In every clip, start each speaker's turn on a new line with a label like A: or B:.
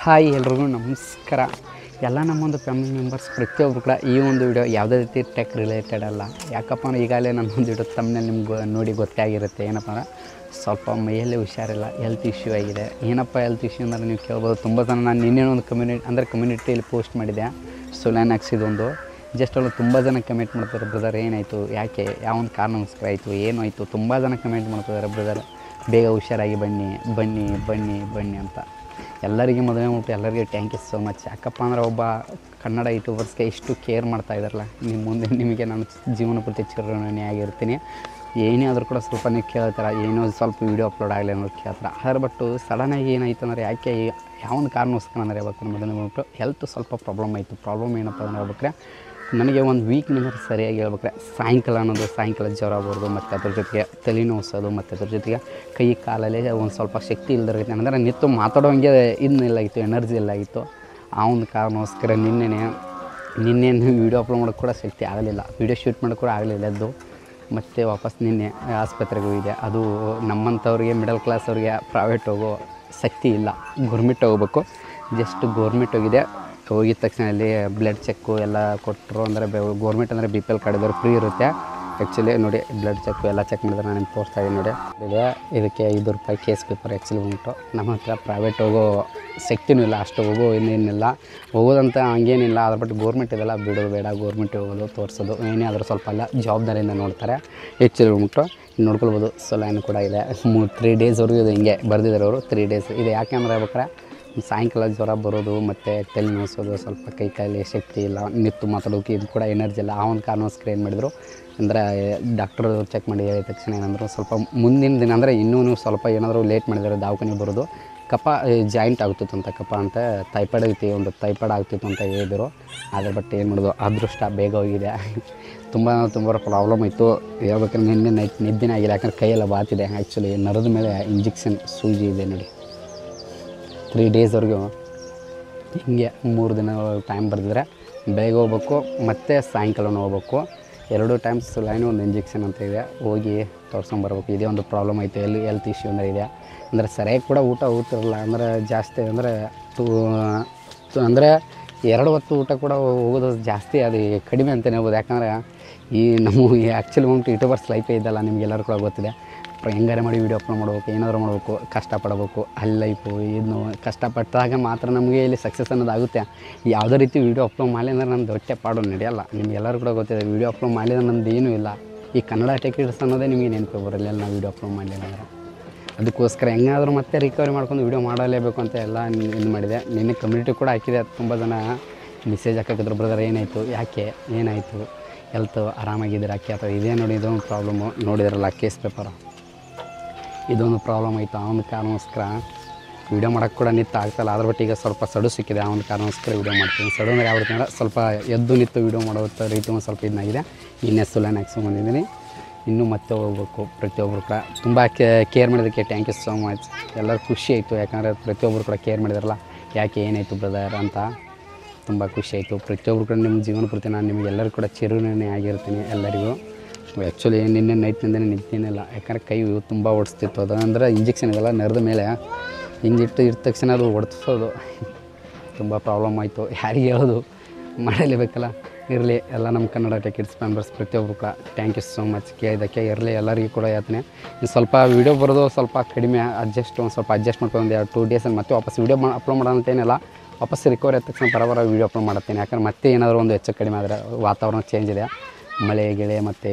A: Hi ಎಲ್ರಿಗೂ ನಮಸ್ಕಾರ. ಎಲ್ಲ ನಮ್ಮೊಂದು ಫ್ಯಾಮಿಲಿ ಮೆಂಬರ್ಸ್ ಪ್ರತಿಯೊಬ್ಬರು ಕೂಡ ಈ ಒಂದು ವಿಡಿಯೋ ಯಾವುದೇ ರೀತಿ ಟೆಕ್ ರಿಲೇಟೆಡ್ ಅಲ್ಲ. ಯಾಕಪ್ಪ ಅಂದ್ರೆ ಈಗಾಗಲೇ ನನ್ನೊಂದು ವಿಡಿಯೋ ತಮ್ಮಲ್ಲಿ ನಿಮ್ಗೆ ನೋಡಿ ಗೊತ್ತೇ ಆಗಿರುತ್ತೆ. ಏನಪ್ಪ ಅಂದ್ರೆ ಸ್ವಲ್ಪ ಮೈಯಲ್ಲಿ ಹುಷಾರಿಲ್ಲ, ಹೆಲ್ತ್ ಇಶ್ಯೂ ಆಗಿದೆ. ಏನಪ್ಪ ಹೆಲ್ತ್ ಇಶ್ಯೂ ಅಂದರೆ ನೀವು ಕೇಳ್ಬೋದು. ತುಂಬ ಜನ ನಾನು ನಿನ್ನೆ ಒಂದು ಕಮ್ಯುನಿಟಿಯಲ್ಲಿ ಪೋಸ್ಟ್ ಮಾಡಿದ್ದೆ. ಸೊಲ್ಯಾನಾಕ್ಸ್ ಇದೊಂದು ಜಸ್ಟ್ ಅಲ್ಲಿ ತುಂಬ ಜನ ಕಮೆಂಟ್ ಮಾಡ್ತಾರೆ, ಬ್ರದರ್ ಏನಾಯಿತು, ಯಾಕೆ, ಯಾವೊಂದು ಕಾರಣಕ್ಕೋಸ್ಕರ ಆಯಿತು, ಏನು ಆಯಿತು, ತುಂಬ ಜನ ಕಮೆಂಟ್ ಮಾಡ್ತಿದ್ದಾರೆ, ಬ್ರದರ್ ಬೇಗ ಹುಷಾರಾಗಿ ಬನ್ನಿ ಬನ್ನಿ ಬನ್ನಿ ಬನ್ನಿ ಅಂತ. ಎಲ್ಲರಿಗೆ ಮದುವೆ ಮುಟ್ಟು ಎಲ್ಲರಿಗೆ ಥ್ಯಾಂಕ್ ಯು ಸೋ ಮಚ್. ಯಾಕಪ್ಪ ಅಂದ್ರೆ ಒಬ್ಬ ಕನ್ನಡ ಯೂಟ್ಯೂಬರ್ಸ್ಗೆ ಇಷ್ಟು ಕೇರ್ ಮಾಡ್ತಾ ಇದ್ದಾರಲ್ಲ, ನಿಮ್ಮ ಮುಂದೆ ನಿಮಗೆ ನಾನು ಜೀವನ ಪೂರ್ತಿ ಚಿರಋಣಿ ಆಗಿರ್ತೀನಿ. ಏನೇ ಆದರೂ ಕೂಡ ಸ್ವಲ್ಪ ನೀವು ಕೇಳ್ತಾರೆ, ಏನೋ ಸ್ವಲ್ಪ ವೀಡಿಯೋ ಅಪ್ಲೋಡ್ ಆಗಲಿ ಅನ್ನೋದು ಕೇಳ್ತಾರೆ. ಆದರೆ ಬಟ್ಟು ಸಡನ್ನಾಗಿ ಏನಾಯಿತು ಅಂದರೆ ಯಾಕೆ ಯಾವೊಂದು ಕಾರಣಕ್ಕೋಸ್ಕರ ಅಂದರೆ ಹೇಳ್ಬೇಕು, ಮದುವೆ ಮುಟ್ಟು ಹೆಲ್ತ್ ಸ್ವಲ್ಪ ಪ್ರಾಬ್ಲಮ್ ಆಯಿತು. ಪ್ರಾಬ್ಲಮ್ ಏನಪ್ಪ ಅಂದರೆ ಹೇಳ್ಬೇಕ್ರೆ, ನನಗೆ ಒಂದು ವೀಕ್ನಿಂದ ಸರಿಯಾಗಿ ಹೇಳ್ಬೇಕ್ರೆ ಸಾಯಂಕಾಲ ಜ್ವರ ಬರೋದು, ಮತ್ತು ಅದ್ರ ಜೊತೆಗೆ ತಲೆ ನೋಸೋದು, ಮತ್ತು ಅದ್ರ ಜೊತೆಗೆ ಕೈ ಕಾಲಲ್ಲಿ ಒಂದು ಸ್ವಲ್ಪ ಶಕ್ತಿ ಇಲ್ಲದಿರುತ್ತೆ. ಅಂದರೆ ನಿಂತು ಮಾತಾಡೋಂಗೆ ಇಲ್ಲಾಗಿತ್ತು, ಎನರ್ಜಿ ಇಲ್ಲಾಗಿತ್ತು. ಆ ಒಂದು ಕಾರಣಕ್ಕೋಸ್ಕರ ನಿನ್ನೆ ವೀಡಿಯೋ ಅಪ್ಲೋಡ್ ಮಾಡೋಕ್ಕೆ ಕೂಡ ಶಕ್ತಿ ಆಗಲಿಲ್ಲ, ವೀಡಿಯೋ ಶೂಟ್ ಮಾಡೋಕ್ಕೆ ಕೂಡ ಆಗಲಿಲ್ಲ. ಅದು ಮತ್ತು ವಾಪಸ್ ನಿನ್ನೆ ಆಸ್ಪತ್ರೆಗೆ ಹೋಗಿದೆ. ಅದು ನಮ್ಮಂಥವ್ರಿಗೆ ಮಿಡಲ್ ಕ್ಲಾಸ್ ಅವ್ರಿಗೆ ಪ್ರೈವೇಟ್ ಹೋಗೋ ಶಕ್ತಿ ಇಲ್ಲ, ಗೌರ್ಮೆಂಟ್ ಹೋಗ್ಬೇಕು. ಜಸ್ಟ್ ಗೌರ್ಮೆಂಟ್ ಹೋಗಿದ ತಕ್ಷಣ ಅಲ್ಲಿ ಬ್ಲಡ್ ಚೆಕ್ಕು ಎಲ್ಲ ಕೊಟ್ಟರು. ಅಂದರೆ ಗೌರ್ಮೆಂಟ್ ಅಂದರೆ BPL ಕಾರ್ಡ್ ಇದ್ದವ್ರು ಫ್ರೀ ಇರುತ್ತೆ. ಆ್ಯಕ್ಚುಲಿ ನೋಡಿ ಬ್ಲಡ್ ಚೆಕ್ಕು ಎಲ್ಲ ಚೆಕ್ ಮಾಡಿದ್ರೆ ನಾನು ನಿಮ್ಗೆ ತೋರಿಸ್ತಾ ಇದ್ದೀನಿ ನೋಡಿ. ಇದಕ್ಕೆ ₹5 ಕೇಸ್ ಪೇಪರ್ ಆ್ಯಕ್ಚುಲಿ ಉಂಟು. ನಮ್ಮ ಹತ್ರ ಪ್ರೈವೇಟ್ ಹೋಗೋ ಶಕ್ತಿನೂ ಇಲ್ಲ, ಅಷ್ಟು ಹೋಗೋ ಇನ್ನೇನಿಲ್ಲ, ಹೋಗೋದಂತ ಹಂಗೇನಿಲ್ಲ. ಅದ್ರ ಬಟ್ ಗೌರ್ಮೆಂಟ್ ಇದೆಲ್ಲ ಬಿಡೋದು ಬೇಡ, ಗೌರ್ಮೆಂಟ್ ಹೋಗೋದು ತೋರಿಸೋದು ಏನೇ ಆದರೂ ಸ್ವಲ್ಪ ಎಲ್ಲ ಜವಾಬ್ದಾರಿಯಿಂದ ನೋಡ್ತಾರೆ. ಆ್ಯಕ್ಚುಲಿ ಉಂಟು ನೋಡ್ಕೊಳ್ಬೋದು. ಸೊಲೈನ್ ಕೂಡ ಇದೆ. 3 ಡೇಸ್ವರೆಗೂ ಇದು ಹಿಂಗೆ ಬರೆದಿದ್ದಾರೆ ಅವರು, 3 ಡೇಸ್ ಇದೆ. ಯಾಕೆ ಅಂದ್ರೆ ಹೇಳ್ಬೇಕಾರೆ ಸಾಯಂಕಾಲ ಜ್ವರ ಬರೋದು, ಮತ್ತು ತಲೆ ನೋಸೋದು, ಸ್ವಲ್ಪ ಕೈ ಕಾಲಿ ಶಕ್ತಿ ಇಲ್ಲ, ನಿಂತು ಮಾತಾಡೋಕೆ ಇದು ಕೂಡ ಎನರ್ಜಿ ಇಲ್ಲ. ಆ ಒಂದು ಕಾರಣಕ್ಕೋಸ್ಕರ ಏನು ಮಾಡಿದರು ಅಂದರೆ ಡಾಕ್ಟ್ರು ಚೆಕ್ ಮಾಡಿ ಹೇಳಿದ ತಕ್ಷಣ ಏನಂದರು, ಸ್ವಲ್ಪ ಮುಂದಿನ ದಿನ ಅಂದರೆ ಇನ್ನೂ ಸ್ವಲ್ಪ ಏನಾದರೂ ಲೇಟ್ ಮಾಡಿದ್ದಾರೆ ದವಾಖಾನೆಗೆ ಬರೋದು. ಕಫ ಜಾಯಿಂಟ್ ಆಗ್ತಿತ್ತು ಅಂತ, ಕಫ ಅಂತ ಟೈಫಾಯ್ಡ್ ಐತಿ, ಒಂದು ಟೈಫಾಯ್ಡ್ ಆಗ್ತಿತ್ತು ಅಂತ ಹೇಳಿದರು. ಆದರೆ ಬಟ್ ಏನು ಮಾಡೋದು, ಅದೃಷ್ಟ ಬೇಗ ಹೋಗಿದೆ. ತುಂಬ ಪ್ರಾಬ್ಲಮ್ ಇತ್ತು. ಹೇಳ್ಬೇಕಾದ್ರೆ ನಿನ್ನೆ ನೈಟ್ ನಿದ್ದೆನೇ ಆಗಿಲ್ಲ, ಯಾಕಂದ್ರೆ ಕೈಯೆಲ್ಲ ಬಾತಿದೆ. ಆ್ಯಕ್ಚುಲಿ ನರದ ಮೇಲೆ ಇಂಜೆಕ್ಷನ್ ಸೂಜಿ ಇದೆ ನೋಡಿ. 3 ಡೇಸ್ವರೆಗೂ ಹಿಂಗೆ 3 ದಿನ ಟೈಮ್ ಬರೆದಿದ್ರೆ ಬೇಗ ಹೋಗ್ಬೇಕು, ಮತ್ತು ಸಾಯಂಕಾಲನೂ ಹೋಗ್ಬೇಕು. 2 ಟೈಮ್ಸ್ ಲೈನ್ ಒಂದು ಇಂಜೆಕ್ಷನ್ ಅಂತ ಇದೆ, ಹೋಗಿ ತೋರ್ಸ್ಕೊಂಬರ್ಬೇಕು. ಇದೇ ಒಂದು ಪ್ರಾಬ್ಲಮ್ ಐತೆ, ಹೆಲ್ತ್ ಇಶ್ಯೂ ಅಂದರೆ ಇದೆ. ಅಂದರೆ ಸರಿಯಾಗಿ ಕೂಡ ಊಟ ಹೋಗ್ತಿರಲ್ಲ, ಅಂದರೆ ಜಾಸ್ತಿ ಅಂದರೆ ಅಂದರೆ 2 ಹೊತ್ತು ಊಟ ಕೂಡ ಹೋಗೋದು ಜಾಸ್ತಿ, ಅದು ಕಡಿಮೆ ಅಂತಲೇ ಹೇಳ್ಬೋದು. ಯಾಕಂದರೆ ಈ ನಮ್ಮ ಆ್ಯಕ್ಚುಲಿ ಒಂದು ಯೂಟ್ಯೂಬರ್ಸ್ ಲೈಫೇ ಇದ್ದಲ್ಲ, ನಿಮಗೆಲ್ಲರೂ ಕೂಡ ಗೊತ್ತಿದೆ. ಹೆಂಗಾರೆ ಮಾಡಿ ವೀಡಿಯೋ ಅಪ್ಲೋಡ್ ಮಾಡ್ಬೇಕು, ಏನಾದರೂ ಮಾಡಬೇಕು, ಕಷ್ಟಪಡಬೇಕು. ಅಲ್ಲಿ ಲೈಫು ಇನ್ನು ಕಷ್ಟಪಟ್ಟಾಗ ಮಾತ್ರ ನಮಗೆ ಇಲ್ಲಿ ಸಕ್ಸಸ್ ಅನ್ನೋದಾಗುತ್ತೆ. ಯಾವುದೇ ರೀತಿ ವೀಡಿಯೋ ಅಪ್ಲೋಡ್ ಮಾಡಲಿ ಅಂದರೆ ನಂದು ಹೊಟ್ಟೆ ಪಾಡು ನಡೆಯಲ್ಲ. ನಿಮಗೆಲ್ಲರೂ ಕೂಡ ಗೊತ್ತಿದೆ, ವೀಡಿಯೋ ಅಪ್ಲೋಡ್ ಮಾಡಿದ್ರೆ ನಂದು ಏನೂ ಇಲ್ಲ. ಈ ಕನ್ನಡ ಟೆಕ್ನಿಕ್ಸ್ ಅನ್ನೋದೇ ನಿಮಗೆ ನೆನಪು ಬರಲಿಲ್ಲ ನಾವು ವೀಡಿಯೋ ಅಪ್ಲೋಡ್ ಮಾಡಲಿಲ್ಲ ಅಂದರೆ. ಅದಕ್ಕೋಸ್ಕರ ಹೆಂಗಾದರೂ ಮತ್ತೆ ರಿಕವರಿ ಮಾಡ್ಕೊಂಡು ವೀಡಿಯೋ ಮಾಡಲೇಬೇಕು ಅಂತ ಎಲ್ಲ ಇದು ಮಾಡಿದೆ. ನಿನ್ನೆ ಕಮ್ಯುನಿಟಿ ಕೂಡ ಹಾಕಿದೆ. ತುಂಬ ಜನ ಮೆಸೇಜ್ ಹಾಕಿದ್ರು, ಬ್ರದರ್ ಏನಾಯಿತು, ಯಾಕೆ ಏನಾಯಿತು, ಹೆಲ್ತ್ ಆರಾಮಾಗಿದ್ದೀರಾ ಯಾಕೆ, ಅಥವಾ ಇದೇ ನೋಡಿ ಇದೊಂದು ಪ್ರಾಬ್ಲಮ್ಮು ನೋಡಿದ್ರಲ್ಲ ಕೇಸ್ ಪೇಪರು, ಇದೊಂದು ಪ್ರಾಬ್ಲಮ್ ಆಯಿತು. ಆ ಒಂದು ಕಾರಣಕ್ಕೋಸ್ಕರ ವೀಡಿಯೋ ಮಾಡೋಕ್ಕೆ ಕೂಡ ನಿಂತು ಆಗ್ತಾಯಿಲ್ಲ. ಅದ್ರ ಬಟ್ ಈಗ ಸ್ವಲ್ಪ ಸಡು ಸಿಕ್ಕಿದೆ, ಆ ಒಂದು ಕಾರಣಕ್ಕೋಸ್ಕರ ವೀಡಿಯೋ ಮಾಡ್ತೀನಿ. ಸಡು ಅಂದರೆ ಯಾವ ರೀತಿ ಅಂದರೆ ಸ್ವಲ್ಪ ಎದ್ದು ನಿಂತು ವೀಡಿಯೋ ಮಾಡೋ ರೀತಿ ಒಂದು ಸ್ವಲ್ಪ ಇದನ್ನಾಗಿದೆ. ಇನ್ನೇ ಸೊಲ್ಯಾನಾಕ್ಸ್ ಬಂದಿದ್ದೀನಿ, ಇನ್ನೂ ಮತ್ತೆ ಹೋಗ್ಬೇಕು. ಪ್ರತಿಯೊಬ್ಬರು ಕೂಡ ತುಂಬ ಕೇರ್ ಮಾಡಿದ್ದಕ್ಕೆ ಥ್ಯಾಂಕ್ ಯು ಸೋ ಮಚ್. ಎಲ್ಲರೂ ಖುಷಿ ಆಯಿತು, ಯಾಕಂದರೆ ಪ್ರತಿಯೊಬ್ಬರು ಕೂಡ ಕೇರ್ ಮಾಡಿದಾರಲ್ಲ, ಯಾಕೆ ಏನಾಯಿತು ಬ್ರದರ್ ಅಂತ ತುಂಬ ಖುಷಿ ಆಯಿತು. ಪ್ರತಿಯೊಬ್ಬರು ಕೂಡ ನಿಮ್ಮ ಜೀವನ ಪೂರ್ತಿ ನಾನು ನಿಮಗೆಲ್ಲರೂ ಕೂಡ ಚಿರಋಣಿ ಆಗಿರ್ತೀನಿ ಎಲ್ಲರಿಗೂ. ಆ್ಯಕ್ಚುಲಿ ನಿನ್ನೆ ನೈಟ್ನಿಂದನೇ ನಿಂತೇನಿಲ್ಲ, ಯಾಕಂದರೆ ಕೈ ತುಂಬ ಓಡಿಸ್ತಿತ್ತು. ಅದು ಅಂದರೆ ಇಂಜೆಕ್ಷನ್ ಇದೆಲ್ಲ ನರದ ಮೇಲೆ ಹಿಂಗಿಟ್ಟು ಇಟ್ಟ ತಕ್ಷಣ ಅದು ಓಡಿಸೋದು ತುಂಬ ಪ್ರಾಬ್ಲಮ್ ಆಯಿತು. ಯಾರಿಗೆ ಹೇಳೋದು, ಮಾಡಲೇಬೇಕಲ್ಲ. ಇರಲಿ, ಎಲ್ಲ ನಮ್ಮ ಕನ್ನಡ ಟೆಕ್ ಕಿಡ್ಸ್ ಮೆಂಬರ್ಸ್ ಪ್ರತಿಯೊಬ್ಬರು ಕೂಡ ಥ್ಯಾಂಕ್ ಯು ಸೋ ಮಚ್ ಕೇಳಿದ್ದಕ್ಕೆ. ಇರಲಿ, ಎಲ್ಲರಿಗೂ ಕೂಡ ಹೇಳ್ತೀನಿ. ಸ್ವಲ್ಪ ವೀಡಿಯೋ ಬರೋದು ಸ್ವಲ್ಪ ಕಡಿಮೆ, ಒಂದು ಸ್ವಲ್ಪ ಅಡ್ಜಸ್ಟ್ ಮಾಡ್ಕೊಂಡು 2 ಡೇಸಲ್ಲಿ ಮತ್ತೆ ವಾಪಸ್ ವೀಡಿಯೋ ಅಪ್ಲೋಡ್ ಮಾಡೋಂತೇನಿಲ್ಲ. ವಾಪಸ್ ರಿಕವರಿ ಆದ ತಕ್ಷಣ ಬರೋಬರ ವೀಡಿಯೋ ಅಪ್ಲೋಡ್ ಮಾಡ್ತೀನಿ. ಯಾಕಂದ್ರೆ ಮತ್ತೆ ಏನಾದರೂ ಒಂದು ಹೆಚ್ಚು ಕಡಿಮೆ ಆದರೆ, ವಾತಾವರಣ ಚೇಂಜ್ ಇದೆ, ಮಳೆ ಗಿಳೆ ಮತ್ತು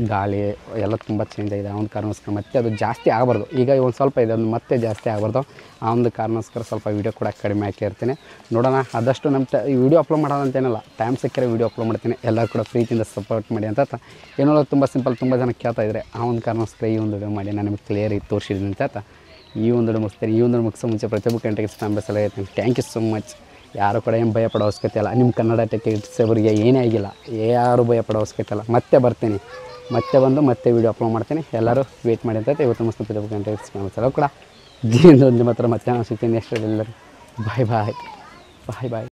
A: ಗಾಳಿ ಎಲ್ಲ ತುಂಬ ಚೇಂಜ್ ಆಗಿದೆ. ಆ ಒಂದು ಕಾರಣಕ್ಕೋಸ್ಕರ ಮತ್ತೆ ಅದು ಜಾಸ್ತಿ ಆಗಬಾರ್ದು. ಈಗ ಒಂದು ಸ್ವಲ್ಪ ಇದೆ, ಅದು ಮತ್ತೆ ಜಾಸ್ತಿ ಆಗಬಾರ್ದು. ಆ ಒಂದು ಕಾರಣಕ್ಕೋಸ್ಕರ ಸ್ವಲ್ಪ ವೀಡಿಯೋ ಕೂಡ ಕಡಿಮೆ ಹಾಕಿರ್ತೀನಿ. ನೋಡೋಣ, ಆದಷ್ಟು ನಮ್ಮ ಈ ವಿಡಿಯೋ ಅಪ್ಲೋಡ್ ಮಾಡೋದಂತೇನಲ್ಲ, ಟೈಮ್ ಸಿಕ್ಕರೆ ವೀಡಿಯೋ ಅಪ್ಲೋಡ್ ಮಾಡ್ತೀನಿ. ಎಲ್ಲರೂ ಕೂಡ ಪ್ರೀತಿಯಿಂದ ಸಪೋರ್ಟ್ ಮಾಡಿ ಅಂತ ಏನೋ ತುಂಬ ಸಿಂಪಲ್. ತುಂಬ ಜನ ಕೇಳ್ತಾ ಇದ್ದಾರೆ, ಆ ಒಂದು ಕಾರಣಕ್ಕೋಸ್ಕರ ಈ ಒಂದು ವಿಡಿಯೋ ಮಾಡಿ ನಾನು ನಿಮಗೆ ಕ್ಲಿಯರಾಗಿ ತೋರಿಸಿದ್ದೀನಿ ಅಂತ ಈ ಒಂದು ವಿಡಿಯೋ ಮುಗಿಸ್ತೀನಿ. ಈ ಒಂದು ಮುಗಿಸೋ ಮುಂಚೆ ಪ್ರತಿಯೊಬ್ಬ ಕಂಟೆಕ್ಸ್ ಮೆಂಬರ್ಸ್ ಎಲ್ಲ ಹೇಳ್ತೀನಿ ಥ್ಯಾಂಕ್ ಯು ಸೋ ಮಚ್. ಯಾರು ಕೂಡ ಏನು ಭಯ ಪಡೋ ಅವಶ್ಯಕತೆ ಇಲ್ಲ. ನಿಮ್ಮ ಕನ್ನಡ ಟೆಕ್ನಿಕ್ಸ್ ಅವರಿಗೆ ಏನೇ ಆಗಿಲ್ಲ, ಯಾರು ಭಯ ಪಡೋ ಅವಶ್ಯಕತೆ ಇಲ್ಲ. ಮತ್ತೆ ಬರ್ತೀನಿ, ಮತ್ತೆ ಬಂದು ಮತ್ತೆ ವೀಡಿಯೋ ಅಪ್ಲೋಡ್ ಮಾಡ್ತೀನಿ. ಎಲ್ಲರೂ ವೇಟ್ ಮಾಡಿ ಅಂತ ಇವತ್ತು ಮುಗಿಸ್ತೀನಿ. ಪ್ರತಿಯೊಬ್ಬ ಕಂಟೆಕ್ಸ್ ಮೆಂಬರ್ಸ್ ಎಲ್ಲ ಕೂಡ ಜೀವನದಲ್ಲಿ ಮಾತ್ರ ಮತ್ತೆ ನಾನು ಸಿಗ್ತೀನಿ. ನೆಕ್ಸ್ಟ್ ಎಲ್ಲರೂ ಬಾಯ್ ಬಾಯ್ ಬಾಯ್ ಬಾಯ್.